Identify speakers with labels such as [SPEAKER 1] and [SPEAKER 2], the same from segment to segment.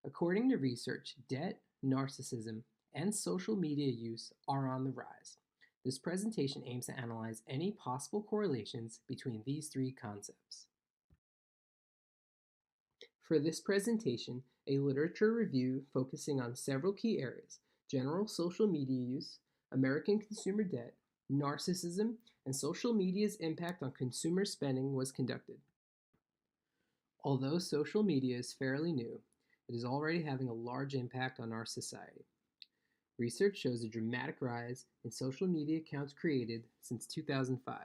[SPEAKER 1] According to research, debt, narcissism, and social media use are on the rise. This presentation aims to analyze any possible correlations between these three concepts. For this presentation, a literature review focusing on several key areas: general social media use, American consumer debt, narcissism, and social media's impact on consumer spending was conducted. Although social media is fairly new, it is already having a large impact on our society. Research shows a dramatic rise in social media accounts created since 2005.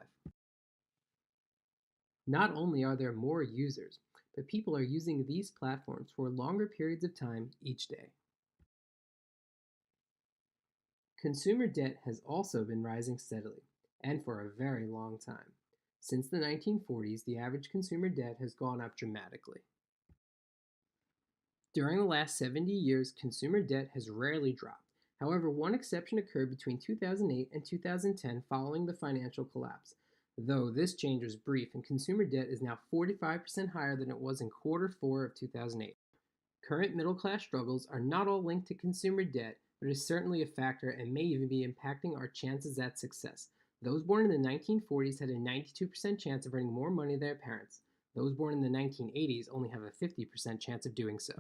[SPEAKER 1] Not only are there more users, but people are using these platforms for longer periods of time each day. Consumer debt has also been rising steadily, and for a very long time. Since the 1940s, the average consumer debt has gone up dramatically. During the last 70 years, consumer debt has rarely dropped. However, one exception occurred between 2008 and 2010 following the financial collapse. Though this change was brief, and consumer debt is now 45% higher than it was in Q4 of 2008. Current middle-class struggles are not all linked to consumer debt, but is certainly a factor and may even be impacting our chances at success. Those born in the 1940s had a 92% chance of earning more money than their parents. Those born in the 1980s only have a 50% chance of doing so.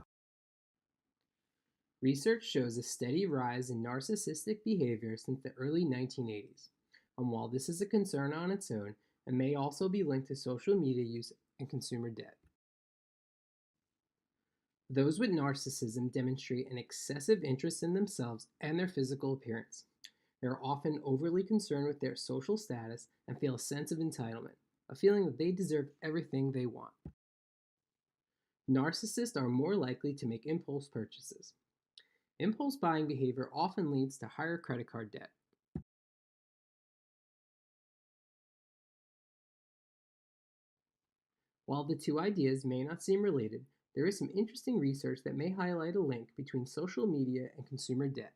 [SPEAKER 1] Research shows a steady rise in narcissistic behavior since the early 1980s. And while this is a concern on its own, it may also be linked to social media use and consumer debt. Those with narcissism demonstrate an excessive interest in themselves and their physical appearance. They are often overly concerned with their social status and feel a sense of entitlement, a feeling that they deserve everything they want. Narcissists are more likely to make impulse purchases. Impulse buying behavior often leads to higher credit card debt. While the two ideas may not seem related, there is some interesting research that may highlight a link between social media and consumer debt.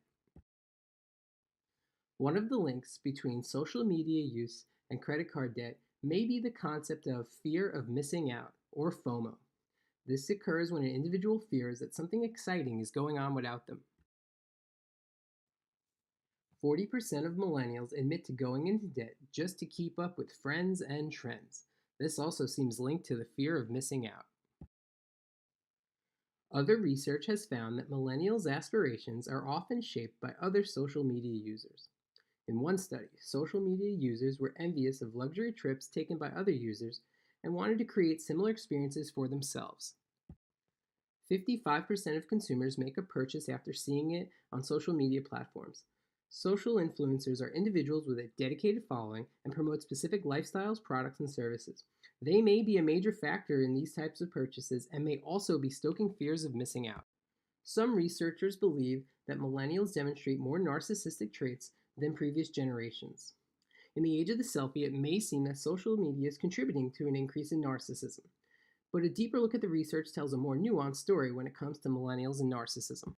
[SPEAKER 1] One of the links between social media use and credit card debt may be the concept of fear of missing out, or FOMO. This occurs when an individual fears that something exciting is going on without them. 40% of millennials admit to going into debt just to keep up with friends and trends. This also seems linked to the fear of missing out. Other research has found that millennials' aspirations are often shaped by other social media users. In one study, social media users were envious of luxury trips taken by other users and wanted to create similar experiences for themselves. 55% of consumers make a purchase after seeing it on social media platforms. Social influencers are individuals with a dedicated following and promote specific lifestyles, products, and services. They may be a major factor in these types of purchases and may also be stoking fears of missing out. Some researchers believe that millennials demonstrate more narcissistic traits than previous generations. In the age of the selfie, it may seem that social media is contributing to an increase in narcissism. But a deeper look at the research tells a more nuanced story when it comes to millennials and narcissism.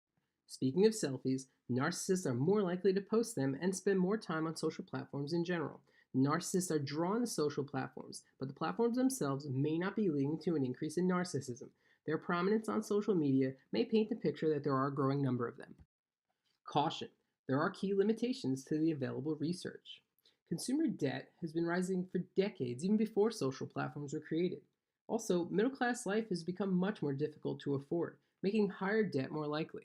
[SPEAKER 1] Speaking of selfies, narcissists are more likely to post them and spend more time on social platforms in general. Narcissists are drawn to social platforms, but the platforms themselves may not be leading to an increase in narcissism. Their prominence on social media may paint the picture that there are a growing number of them. Caution: there are key limitations to the available research. Consumer debt has been rising for decades, even before social platforms were created. Also, middle-class life has become much more difficult to afford, making higher debt more likely.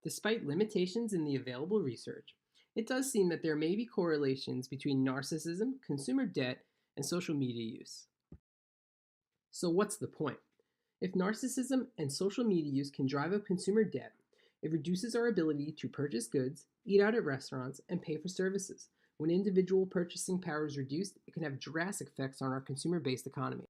[SPEAKER 1] Despite limitations in the available research, it does seem that there may be correlations between narcissism, consumer debt, and social media use. So what's the point? If narcissism and social media use can drive up consumer debt, it reduces our ability to purchase goods, eat out at restaurants, and pay for services. When individual purchasing power is reduced, it can have drastic effects on our consumer-based economy.